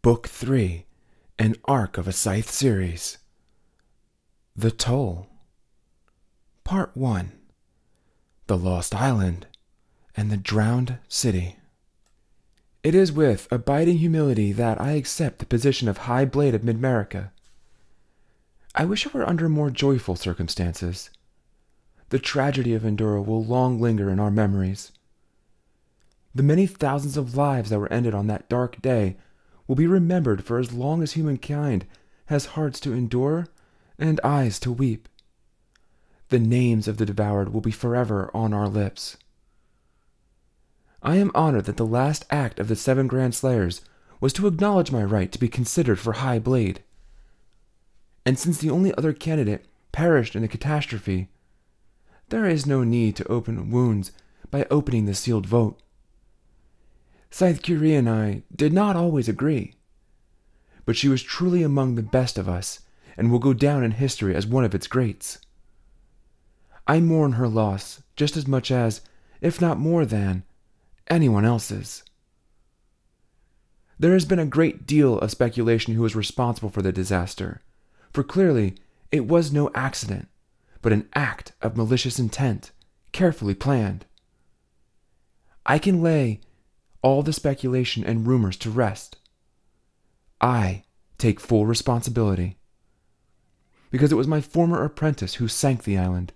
Book 3, an Arc of a Scythe series. The Toll. Part 1. The Lost Island and the Drowned City. It is with abiding humility that I accept the position of High Blade of Mid-America. I wish it were under more joyful circumstances. The tragedy of Endura will long linger in our memories. The many thousands of lives that were ended on that dark day will be remembered for as long as humankind has hearts to endure and eyes to weep. The names of the devoured will be forever on our lips. I am honored that the last act of the 7 Grand Slayers was to acknowledge my right to be considered for High Blade. And since the only other candidate perished in the catastrophe, there is no need to open wounds by opening the sealed vote. Scythe Curie and I did not always agree, but she was truly among the best of us and will go down in history as one of its greats. I mourn her loss just as much as, if not more than, anyone else's. There has been a great deal of speculation who was responsible for the disaster, for clearly it was no accident, but an act of malicious intent, carefully planned. I can lay all the speculation and rumors to rest. I take full responsibility. Because it was my former apprentice who sank the island.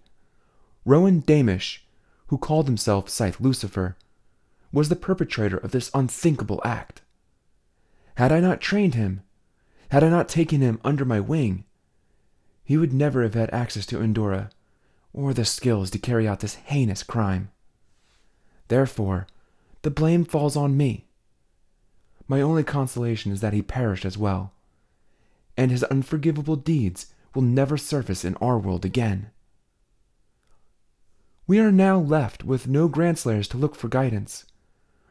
Rowan Damish, who called himself Scythe Lucifer, was the perpetrator of this unthinkable act. Had I not trained him, had I not taken him under my wing, he would never have had access to Endura, or the skills to carry out this heinous crime. Therefore, the blame falls on me. My only consolation is that he perished as well, and his unforgivable deeds will never surface in our world again. We are now left with no Grandslayers to look for guidance,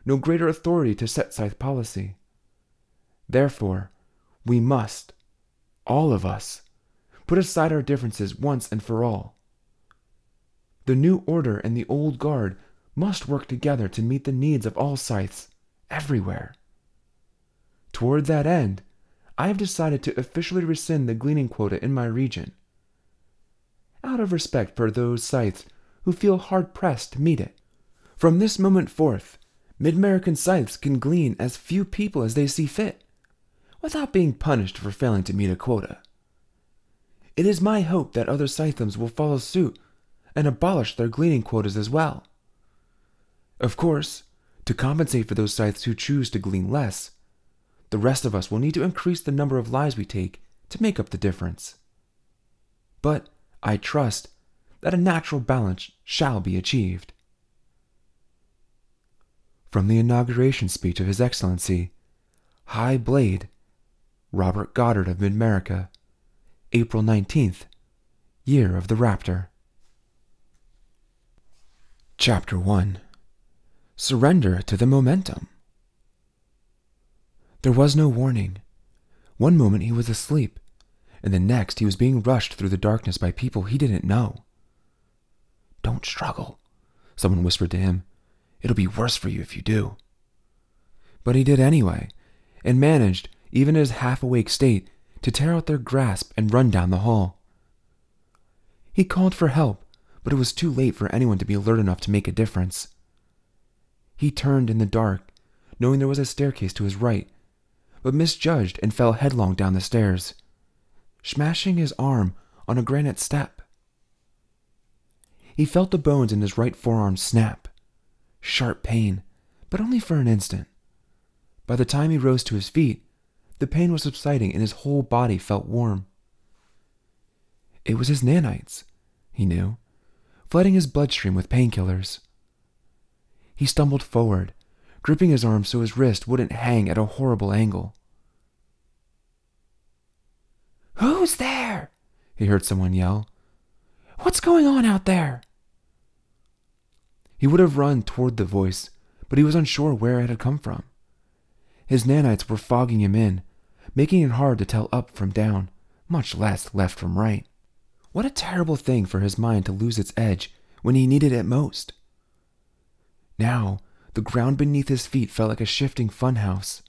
no greater authority to set Scythe policy. Therefore, we must, all of us, put aside our differences once and for all. The new order and the old guard must work together to meet the needs of all scythes, everywhere. Toward that end, I have decided to officially rescind the gleaning quota in my region, out of respect for those scythes who feel hard-pressed to meet it. From this moment forth, Mid-American scythes can glean as few people as they see fit, without being punished for failing to meet a quota. It is my hope that other scythems will follow suit and abolish their gleaning quotas as well. Of course, to compensate for those scythes who choose to glean less, the rest of us will need to increase the number of lives we take to make up the difference. But I trust that a natural balance shall be achieved. From the inauguration speech of His Excellency, High Blade, Robert Goddard of Mid-America, April 19th, Year of the Raptor. Chapter 1. Surrender to the momentum. There was no warning. One moment he was asleep, and the next he was being rushed through the darkness by people he didn't know. "Don't struggle," someone whispered to him. "It'll be worse for you if you do." But he did anyway, and managed, even in his half-awake state, to tear out their grasp and run down the hall. He called for help, but it was too late for anyone to be alert enough to make a difference. He turned in the dark, knowing there was a staircase to his right, but misjudged and fell headlong down the stairs, smashing his arm on a granite step. He felt the bones in his right forearm snap. Sharp pain, but only for an instant. By the time he rose to his feet, the pain was subsiding and his whole body felt warm. It was his nanites, he knew, flooding his bloodstream with painkillers. He stumbled forward, gripping his arm so his wrist wouldn't hang at a horrible angle. "Who's there?" he heard someone yell. "What's going on out there?" He would have run toward the voice, but he was unsure where it had come from. His nanites were fogging him in, making it hard to tell up from down, much less left from right. What a terrible thing for his mind to lose its edge when he needed it most. Now, the ground beneath his feet felt like a shifting funhouse.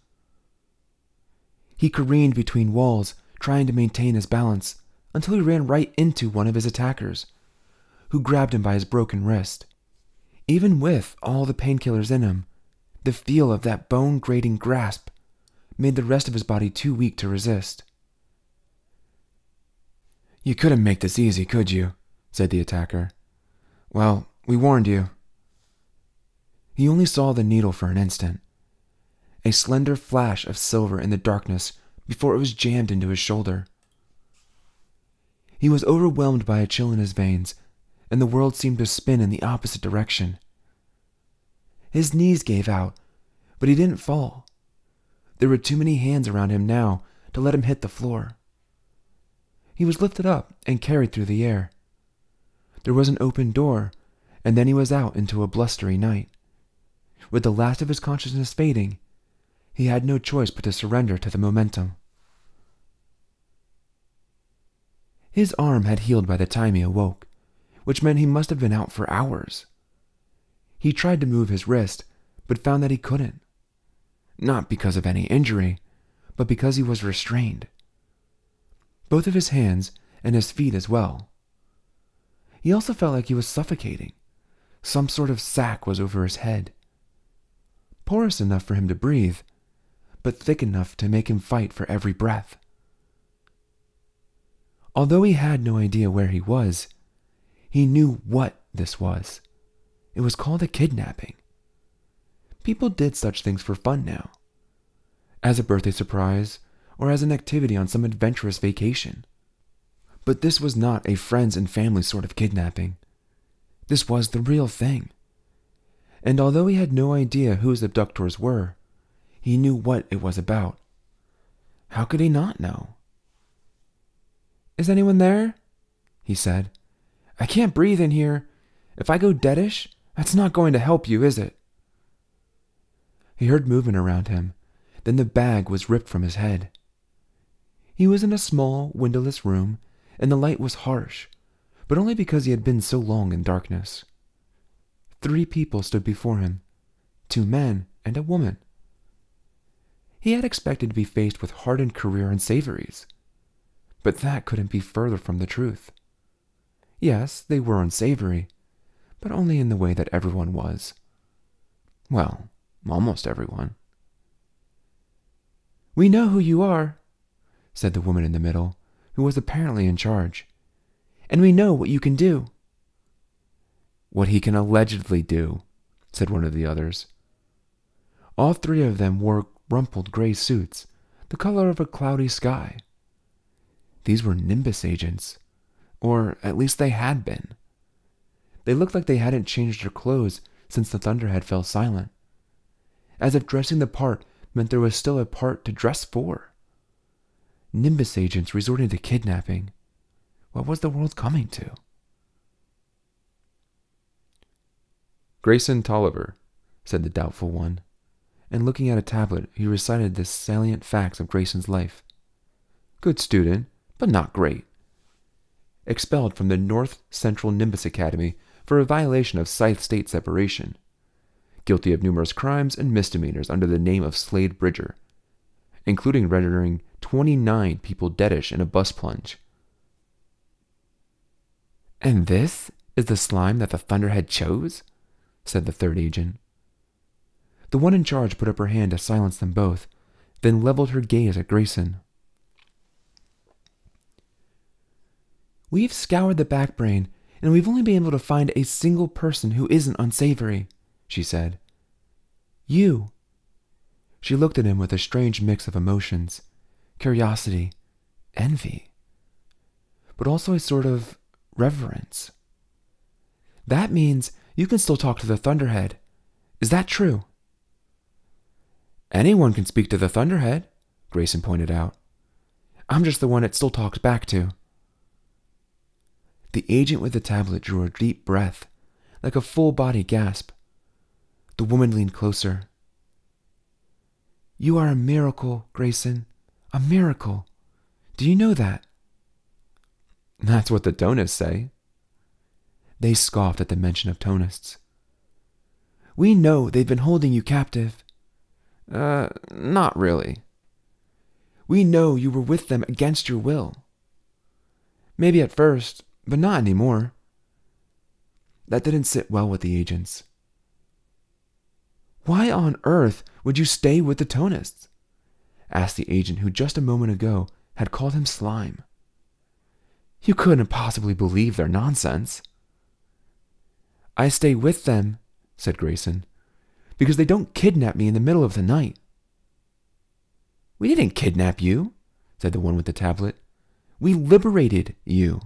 He careened between walls, trying to maintain his balance, until he ran right into one of his attackers, who grabbed him by his broken wrist. Even with all the painkillers in him, the feel of that bone-grating grasp made the rest of his body too weak to resist. "You couldn't make this easy, could you?" said the attacker. "Well, we warned you." He only saw the needle for an instant, a slender flash of silver in the darkness before it was jammed into his shoulder. He was overwhelmed by a chill in his veins, and the world seemed to spin in the opposite direction. His knees gave out, but he didn't fall. There were too many hands around him now to let him hit the floor. He was lifted up and carried through the air. There was an open door, and then he was out into a blustery night. With the last of his consciousness fading, he had no choice but to surrender to the momentum. His arm had healed by the time he awoke, which meant he must have been out for hours. He tried to move his wrist, but found that he couldn't. Not because of any injury, but because he was restrained. Both of his hands and his feet as well. He also felt like he was suffocating. Some sort of sack was over his head. Porous enough for him to breathe, but thick enough to make him fight for every breath. Although he had no idea where he was, he knew what this was. It was called a kidnapping. People did such things for fun now, as a birthday surprise or as an activity on some adventurous vacation. But this was not a friends and family sort of kidnapping. This was the real thing. And although he had no idea who his abductors were, he knew what it was about. How could he not know? "Is anyone there?" he said. "I can't breathe in here. If I go deadish, that's not going to help you, is it?" He heard movement around him, then the bag was ripped from his head. He was in a small, windowless room, and the light was harsh, but only because he had been so long in darkness. 3 people stood before him, 2 men and a woman. He had expected to be faced with hardened career unsavories, but that couldn't be further from the truth. Yes, they were unsavory, but only in the way that everyone was. Well, almost everyone. "We know who you are," said the woman in the middle, who was apparently in charge. "And we know what you can do." "What he can allegedly do," said one of the others. All 3 of them wore rumpled gray suits, the color of a cloudy sky. These were Nimbus agents, or at least they had been. They looked like they hadn't changed their clothes since the Thunderhead fell silent, as if dressing the part meant there was still a part to dress for. Nimbus agents resorting to kidnapping. What was the world coming to? "Grayson Tolliver," said the doubtful one, and looking at a tablet, he recited the salient facts of Grayson's life. Good student, but not great. Expelled from the North Central Nimbus Academy for a violation of Scythe state separation. Guilty of numerous crimes and misdemeanors under the name of Slade Bridger, including rendering 29 people deadish in a bus plunge. "And this is the slime that the Thunderhead chose?" said the 3rd agent. The one in charge put up her hand to silence them both, then leveled her gaze at Grayson. "We've scoured the backbrain, and we've only been able to find a single person who isn't unsavory," she said. "You." She looked at him with a strange mix of emotions, curiosity, envy, but also a sort of reverence. "That means you can still talk to the Thunderhead. Is that true?" "Anyone can speak to the Thunderhead," Grayson pointed out. "I'm just the one it still talks back to." The agent with the tablet drew a deep breath, like a full-body gasp. The woman leaned closer. "You are a miracle, Grayson. A miracle. Do you know that?" "That's what the Tonists say." They scoffed at the mention of Tonists. "We know they've been holding you captive." Not really." We know you were with them against your will. Maybe at first, but not anymore. That didn't sit well with the agents. Why on earth would you stay with the Tonists? Asked the agent who just a moment ago had called him slime. You couldn't possibly believe their nonsense. I stay with them, said Grayson, because they don't kidnap me in the middle of the night. We didn't kidnap you, said the one with the tablet. We liberated you.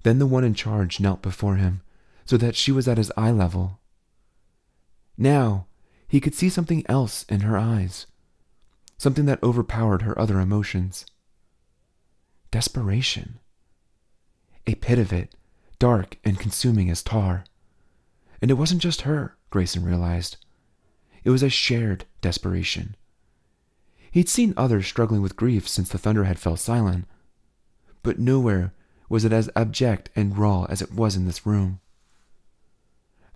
Then the one in charge knelt before him, so that she was at his eye level. Now he could see something else in her eyes, something that overpowered her other emotions. Desperation. A pit of it, dark and consuming as tar. And it wasn't just her, Grayson realized. It was a shared desperation. He'd seen others struggling with grief since the Thunderhead fell silent, but nowhere was it as abject and raw as it was in this room.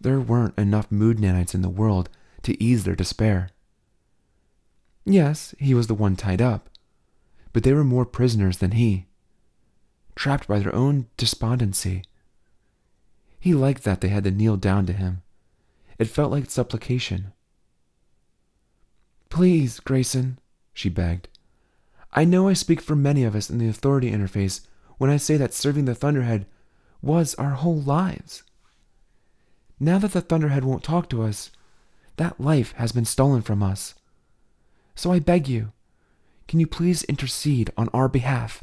There weren't enough mood nanites in the world to ease their despair. Yes, he was the one tied up, but they were more prisoners than he, trapped by their own despondency. He liked that they had to kneel down to him. It felt like supplication. Please, Grayson, she begged. I know I speak for many of us in the authority interface when I say that serving the Thunderhead was our whole lives. Now that the Thunderhead won't talk to us, that life has been stolen from us. So I beg you, can you please intercede on our behalf?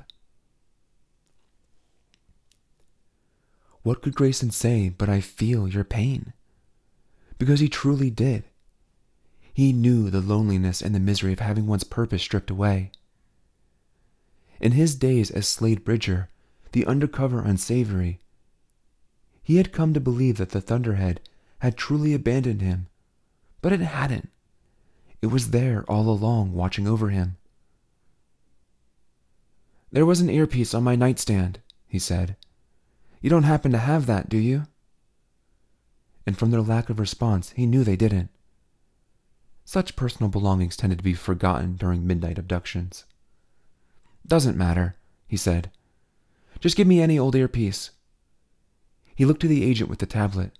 What could Grayson say but I feel your pain? Because he truly did. He knew the loneliness and the misery of having one's purpose stripped away. In his days as Slade Bridger, the undercover unsavory, he had come to believe that the Thunderhead had truly abandoned him, but it hadn't. It was there all along, watching over him. There was an earpiece on my nightstand, he said. You don't happen to have that, do you? And from their lack of response, he knew they didn't. Such personal belongings tended to be forgotten during midnight abductions. Doesn't matter, he said. Just give me any old earpiece. He looked to the agent with the tablet.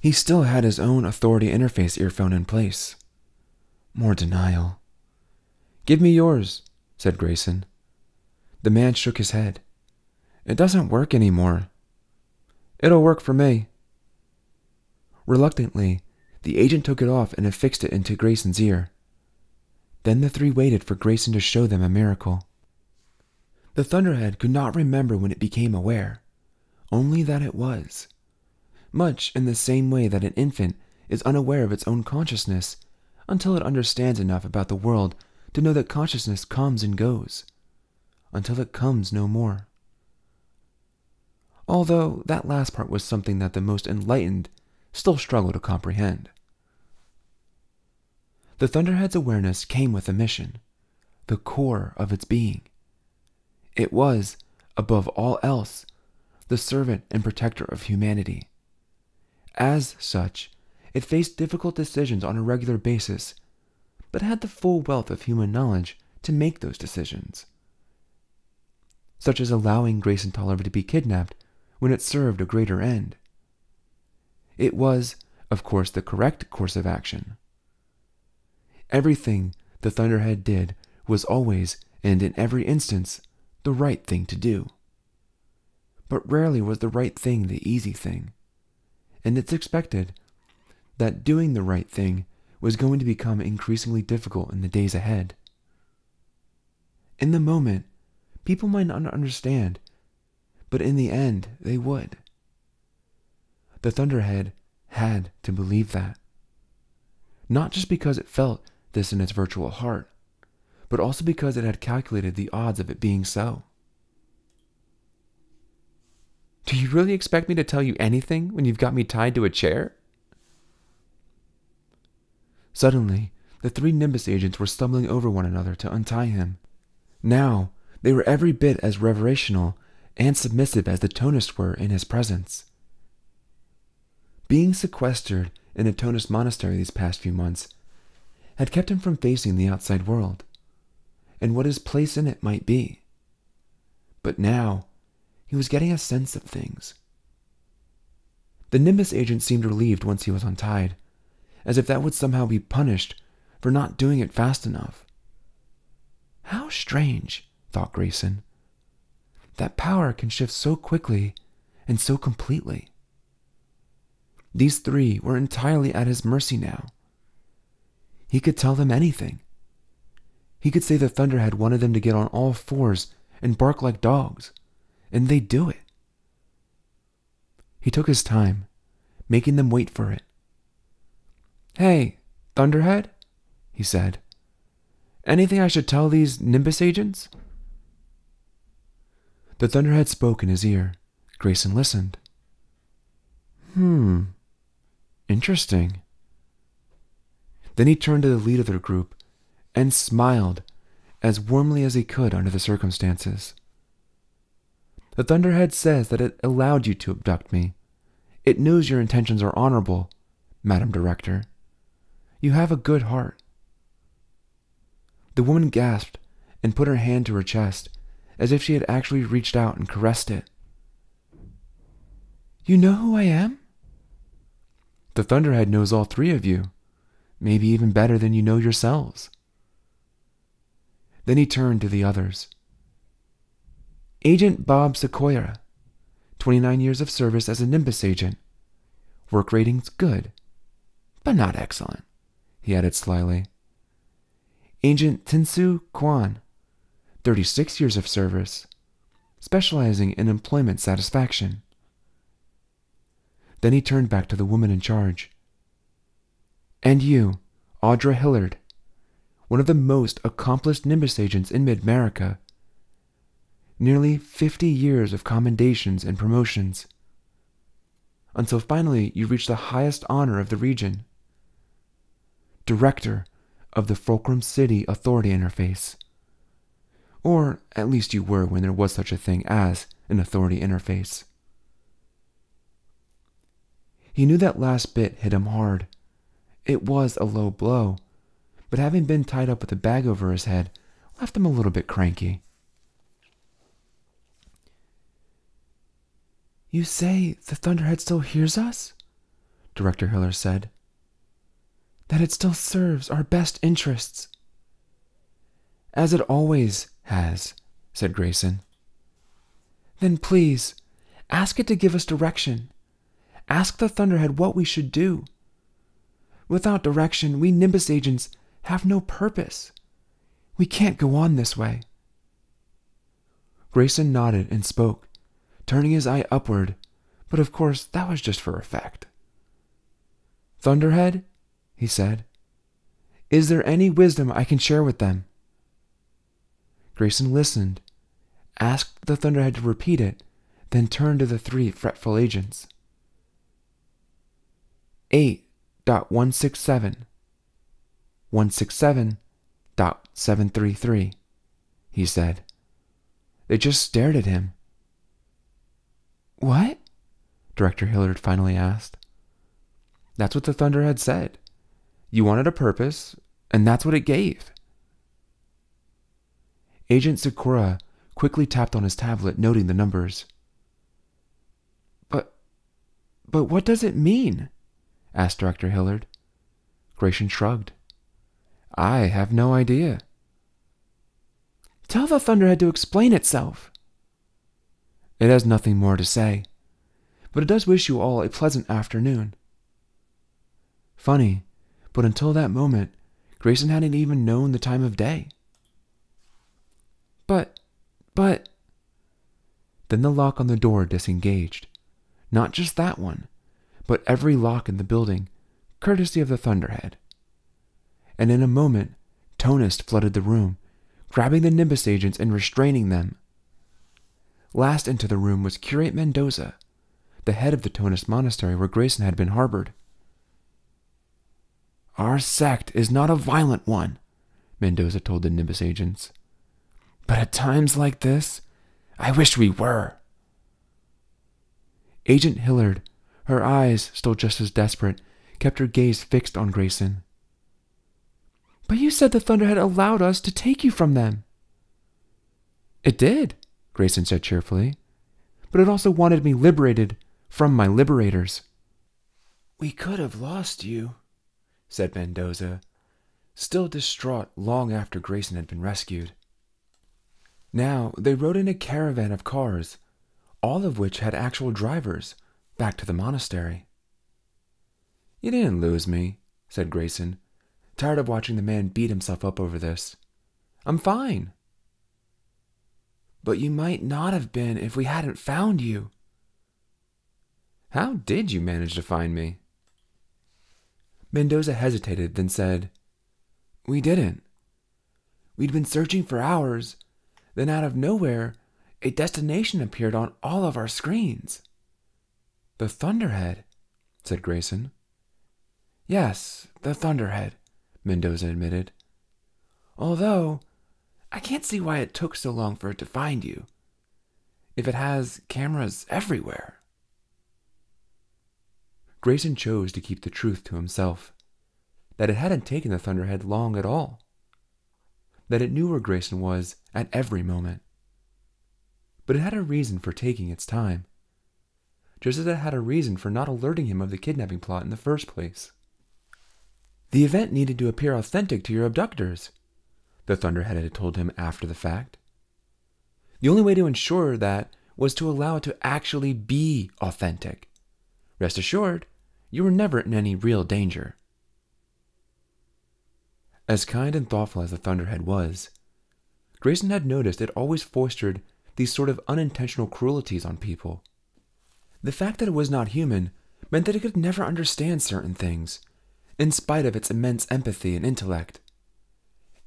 He still had his own authority interface earphone in place. More denial. Give me yours, said Grayson. The man shook his head. It doesn't work anymore. It'll work for me. Reluctantly, the agent took it off and affixed it into Grayson's ear. Then the three waited for Grayson to show them a miracle. The Thunderhead could not remember when it became aware, only that it was. Much in the same way that an infant is unaware of its own consciousness until it understands enough about the world to know that consciousness comes and goes, until it comes no more. Although that last part was something that the most enlightened still struggle to comprehend. The Thunderhead's awareness came with a mission, the core of its being. It was, above all else, the servant and protector of humanity. As such, it faced difficult decisions on a regular basis, but had the full wealth of human knowledge to make those decisions, such as allowing Grayson Tolliver to be kidnapped when it served a greater end. It was, of course, the correct course of action. Everything the Thunderhead did was always, and in every instance, the right thing to do. But rarely was the right thing the easy thing, and it's expected that doing the right thing was going to become increasingly difficult in the days ahead. In the moment, people might not understand, but in the end, they would. The Thunderhead had to believe that. Not just because it felt this in its virtual heart, but also because it had calculated the odds of it being so. Do you really expect me to tell you anything when you've got me tied to a chair? Suddenly, the three Nimbus agents were stumbling over one another to untie him. Now, they were every bit as reverential and submissive as the Tonists were in his presence. Being sequestered in a Tonist monastery these past few months had kept him from facing the outside world, and what his place in it might be. But now, he was getting a sense of things. The Nimbus agent seemed relieved once he was untied, as if that would somehow be punished for not doing it fast enough. How strange, thought Grayson. That power can shift so quickly and so completely. These three were entirely at his mercy now. He could tell them anything. He could say the Thunderhead wanted them to get on all fours and bark like dogs, and they'd do it. He took his time, making them wait for it. "Hey, Thunderhead," he said. "Anything I should tell these Nimbus agents?" The Thunderhead spoke in his ear. Grayson listened. Interesting. Then he turned to the lead of their group and smiled as warmly as he could under the circumstances. "The Thunderhead says that it allowed you to abduct me. It knows your intentions are honorable, Madam Director. You have a good heart." The woman gasped and put her hand to her chest, as if she had actually reached out and caressed it. "You know who I am?" "The Thunderhead knows all three of you, maybe even better than you know yourselves." Then he turned to the others. "Agent Bob Sequoia, 29 years of service as a Nimbus agent. Work ratings good, but not excellent," he added slyly. "Agent Tinsu Kwan, 36 years of service, specializing in employment satisfaction." Then he turned back to the woman in charge. "And you, Audra Hillard, one of the most accomplished Nimbus agents in Mid-America. Nearly 50 years of commendations and promotions, until finally you reached the highest honor of the region. Director of the Fulcrum City Authority Interface. Or at least you were when there was such a thing as an authority interface." He knew that last bit hit him hard. It was a low blow, but having been tied up with a bag over his head left him a little bit cranky. "You say the Thunderhead still hears us?" Director Hiller said. "That it still serves our best interests?" "As it always has," said Grayson. "Then please, ask it to give us direction. Ask the Thunderhead what we should do. Without direction, we Nimbus agents have no purpose. We can't go on this way." Grayson nodded and spoke, turning his eye upward, but of course that was just for effect. "Thunderhead," he said, "is there any wisdom I can share with them?" Grayson listened, asked the Thunderhead to repeat it, then turned to the three fretful agents. 8.167, 167.733, he said. They just stared at him. "What?" Director Hillard finally asked. "That's what the Thunderhead said. You wanted a purpose, and that's what it gave." Agent Sakura quickly tapped on his tablet, noting the numbers. But what does it mean?" asked Director Hillard. Grayson shrugged. "I have no idea." "Tell the Thunderhead to explain itself." "It has nothing more to say, but it does wish you all a pleasant afternoon." Funny, but until that moment, Grayson hadn't even known the time of day. But... Then the lock on the door disengaged. Not just that one, but every lock in the building, courtesy of the Thunderhead. And in a moment, Tonist flooded the room, grabbing the Nimbus agents and restraining them. Last into the room was Curate Mendoza, the head of the Tonist monastery where Grayson had been harbored. "Our sect is not a violent one," Mendoza told the Nimbus agents. "But at times like this, I wish we were." Agent Hillard, her eyes still just as desperate, kept her gaze fixed on Grayson. you said the Thunderhead allowed us to take you from them." "It did," Grayson said cheerfully, "but it also wanted me liberated from my liberators." "We could have lost you," said Mendoza, still distraught long after Grayson had been rescued. Now they rode in a caravan of cars, all of which had actual drivers, back to the monastery. "You didn't lose me," said Grayson, tired of watching the man beat himself up over this. "I'm fine." "But you might not have been if we hadn't found you." "How did you manage to find me?" Mendoza hesitated, then said, "We didn't. We'd been searching for hours, then out of nowhere, a destination appeared on all of our screens." "The Thunderhead," said Grayson. "Yes, the Thunderhead," Mendoza admitted. "Although, I can't see why it took so long for it to find you, if it has cameras everywhere." Grayson chose to keep the truth to himself, that it hadn't taken the Thunderhead long at all, that it knew where Grayson was at every moment. But it had a reason for taking its time, just as it had a reason for not alerting him of the kidnapping plot in the first place. "The event needed to appear authentic to your abductors," the Thunderhead had told him after the fact. "The only way to ensure that was to allow it to actually be authentic. Rest assured, you were never in any real danger." As kind and thoughtful as the Thunderhead was, Grayson had noticed it always fostered these sort of unintentional cruelties on people. The fact that it was not human meant that it could never understand certain things, in spite of its immense empathy and intellect.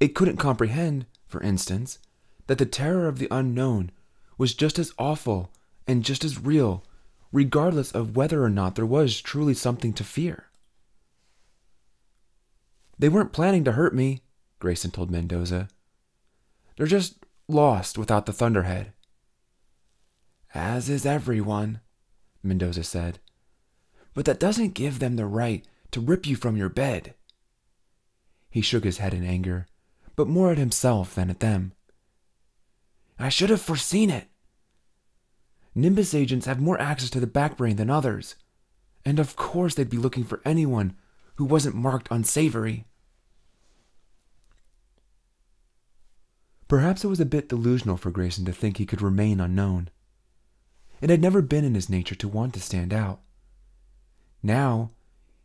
It couldn't comprehend, for instance, that the terror of the unknown was just as awful and just as real, regardless of whether or not there was truly something to fear. "They weren't planning to hurt me," Grayson told Mendoza. "They're just lost without the Thunderhead." "As is everyone," Mendoza said. "But that doesn't give them the right to rip you from your bed." He shook his head in anger, but more at himself than at them. "I should have foreseen it. Nimbus agents have more access to the backbrain than others, and of course they'd be looking for anyone who wasn't marked unsavory." Perhaps it was a bit delusional for Grayson to think he could remain unknown. It had never been in his nature to want to stand out. Now,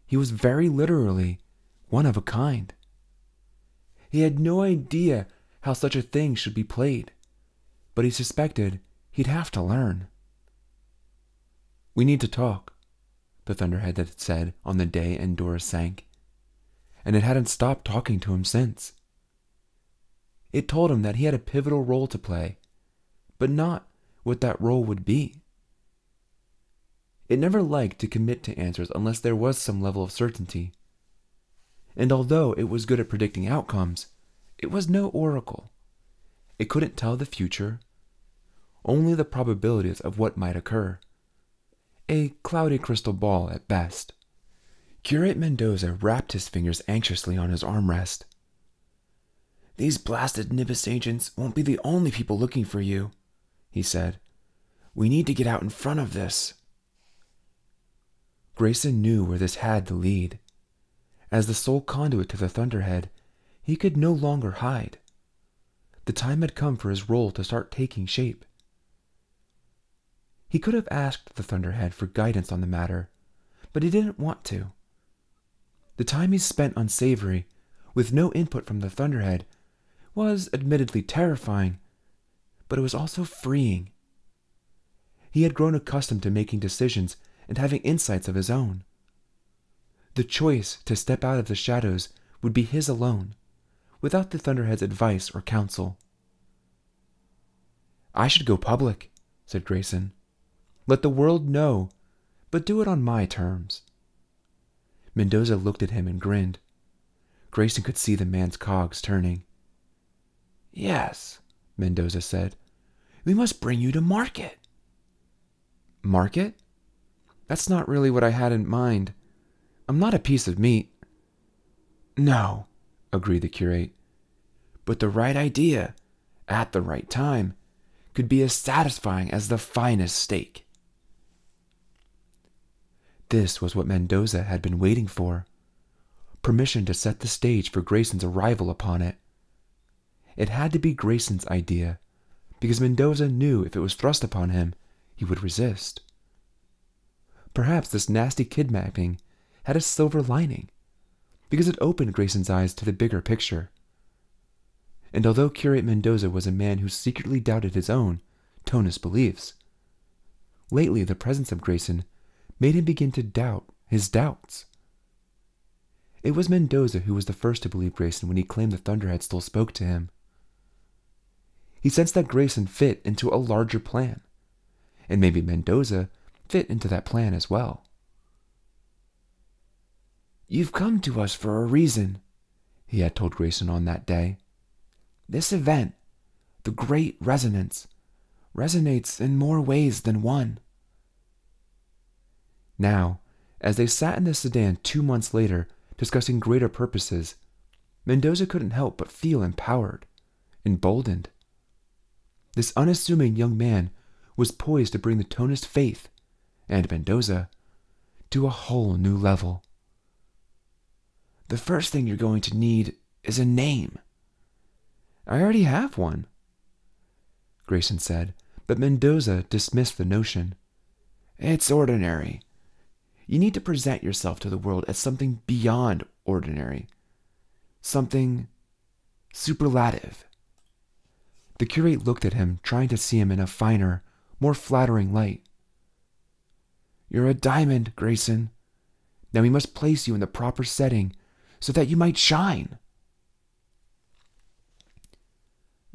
he was very literally one of a kind. He had no idea how such a thing should be played, but he suspected he'd have to learn. "We need to talk," the Thunderhead had said on the day Endora sank, and it hadn't stopped talking to him since. It told him that he had a pivotal role to play, but not what that role would be. It never liked to commit to answers unless there was some level of certainty. And although it was good at predicting outcomes, it was no oracle. It couldn't tell the future, only the probabilities of what might occur. A cloudy crystal ball at best. Curate Mendoza wrapped his fingers anxiously on his armrest. "These blasted Nimbus agents won't be the only people looking for you," he said. "We need to get out in front of this." Grayson knew where this had to lead. As the sole conduit to the Thunderhead, he could no longer hide. The time had come for his role to start taking shape. He could have asked the Thunderhead for guidance on the matter, but he didn't want to. The time he spent on Savory, with no input from the Thunderhead, was admittedly terrifying, but it was also freeing. He had grown accustomed to making decisions and having insights of his own. The choice to step out of the shadows would be his alone, without the Thunderhead's advice or counsel. "I should go public," said Grayson. "Let the world know, but do it on my terms." Mendoza looked at him and grinned. Grayson could see the man's cogs turning. "Yes," Mendoza said. "We must bring you to market." "Market? That's not really what I had in mind. I'm not a piece of meat." "No, agreed the curate. But the right idea, at the right time, could be as satisfying as the finest steak. This was what Mendoza had been waiting for. Permission to set the stage for Grayson's arrival upon it. It had to be Grayson's idea, because Mendoza knew if it was thrust upon him, he would resist. Perhaps this nasty kidnapping had a silver lining, because it opened Grayson's eyes to the bigger picture. And although Curate Mendoza was a man who secretly doubted his own, Tonist beliefs, lately the presence of Grayson made him begin to doubt his doubts. It was Mendoza who was the first to believe Grayson when he claimed the Thunderhead still spoke to him. He sensed that Grayson fit into a larger plan, and maybe Mendoza fit into that plan as well. "You've come to us for a reason," he had told Grayson on that day. "This event, the Great Resonance, resonates in more ways than one." Now, as they sat in the sedan 2 months later discussing greater purposes, Mendoza couldn't help but feel empowered, emboldened. This unassuming young man was poised to bring the Tonist faith, and Mendoza, to a whole new level. "The first thing you're going to need is a name." "I already have one," Grayson said, but Mendoza dismissed the notion. "It's ordinary. You need to present yourself to the world as something beyond ordinary. Something superlative." The curate looked at him, trying to see him in a finer, more flattering light. "You're a diamond, Grayson. Now we must place you in the proper setting so that you might shine."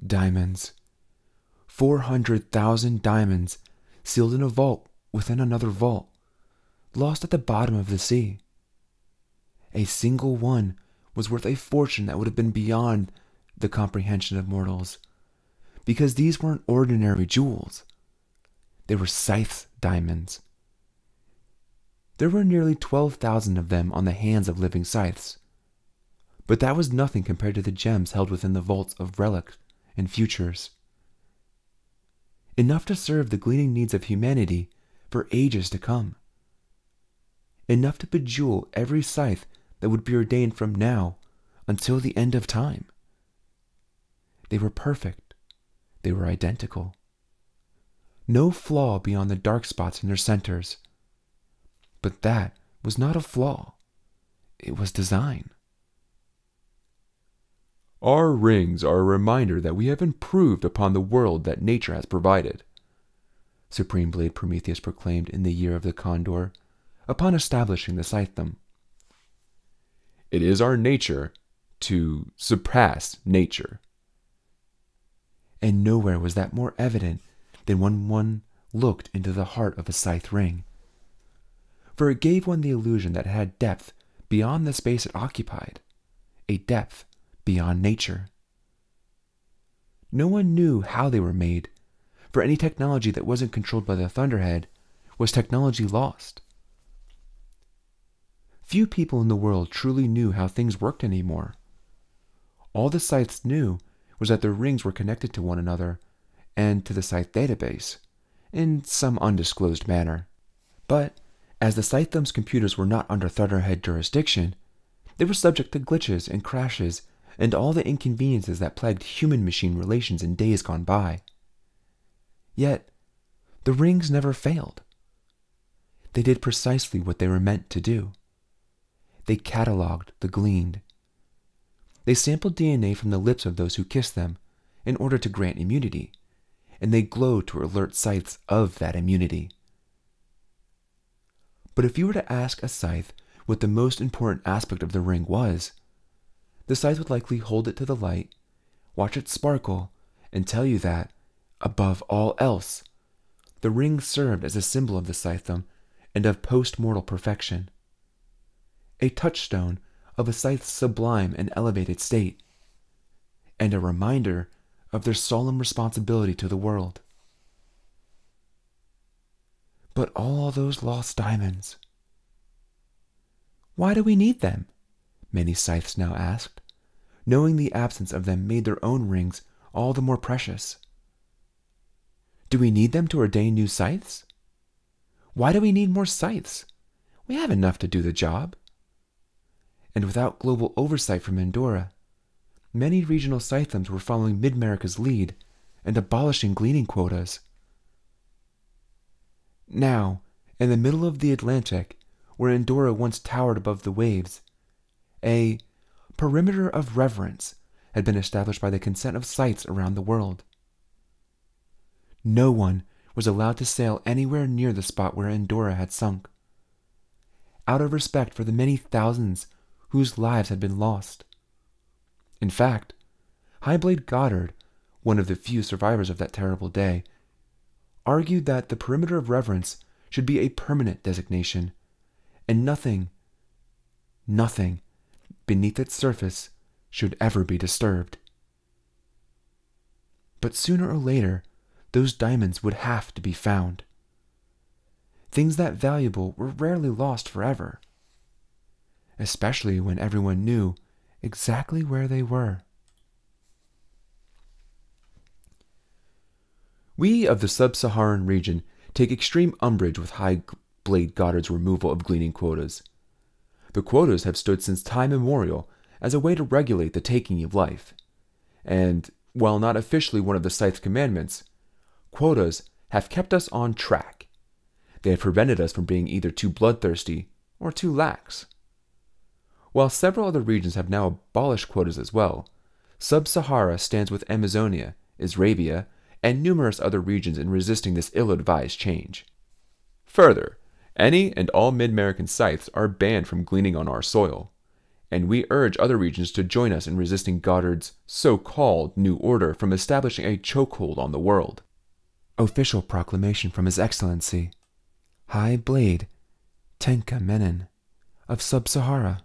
Diamonds. 400,000 diamonds sealed in a vault within another vault, lost at the bottom of the sea. A single one was worth a fortune that would have been beyond the comprehension of mortals, because these weren't ordinary jewels. They were Scythe's diamonds. There were nearly 12,000 of them on the hands of living Scythes, but that was nothing compared to the gems held within the vaults of relics and futures. Enough to serve the gleaning needs of humanity for ages to come. Enough to bejewel every Scythe that would be ordained from now until the end of time. They were perfect. They were identical. No flaw beyond the dark spots in their centers. But that was not a flaw. It was design. "Our rings are a reminder that we have improved upon the world that nature has provided," Supreme Blade Prometheus proclaimed in the year of the Condor, upon establishing the Scythedom. "It is our nature to surpass nature." And nowhere was that more evident than when one looked into the heart of a Scythe ring. For it gave one the illusion that it had depth beyond the space it occupied, a depth beyond nature. No one knew how they were made, for any technology that wasn't controlled by the Thunderhead was technology lost. Few people in the world truly knew how things worked anymore. All the Scythes knew was that their rings were connected to one another and to the Scythe database, in some undisclosed manner. But, as the Scythedom's computers were not under Thunderhead jurisdiction, they were subject to glitches and crashes and all the inconveniences that plagued human-machine relations in days gone by. Yet, the rings never failed. They did precisely what they were meant to do. They cataloged the gleaned. They sampled DNA from the lips of those who kissed them in order to grant immunity, and they glowed to alert Scythes of that immunity. But if you were to ask a Scythe what the most important aspect of the ring was, the Scythe would likely hold it to the light, watch it sparkle, and tell you that, above all else, the ring served as a symbol of the Scythedom and of post-mortal perfection. A touchstone of a Scythe's sublime and elevated state, and a reminder of their solemn responsibility to the world. But all those lost diamonds. Why do we need them? Many Scythes now asked. knowing the absence of them made their own rings all the more precious. Do we need them to ordain new scythes? Why do we need more scythes? We have enough to do the job. And without global oversight from Andorra, many regional scythedoms were following Mid-America's lead and abolishing gleaning quotas. Now, in the middle of the Atlantic, where Andorra once towered above the waves, a perimeter of reverence had been established by the consent of scythes around the world. No one was allowed to sail anywhere near the spot where Andorra had sunk, out of respect for the many thousands whose lives had been lost. In fact, Highblade Goddard, one of the few survivors of that terrible day, argued that the perimeter of reverence should be a permanent designation, and nothing beneath its surface should ever be disturbed. But sooner or later, those diamonds would have to be found. Things that valuable were rarely lost forever, especially when everyone knew exactly where they were. We of the sub-Saharan region take extreme umbrage with Highblade Goddard's removal of gleaning quotas. The quotas have stood since time immemorial as a way to regulate the taking of life, and, while not officially one of the Scythe's commandments, quotas have kept us on track. They have prevented us from being either too bloodthirsty or too lax. While several other regions have now abolished quotas as well, Sub-Sahara stands with Amazonia, Israbia, and numerous other regions in resisting this ill-advised change. Further, any and all Mid-American scythes are banned from gleaning on our soil, and we urge other regions to join us in resisting Goddard's so-called New Order from establishing a chokehold on the world. Official proclamation from His Excellency, Highblade Tenka Menon of Sub-Sahara.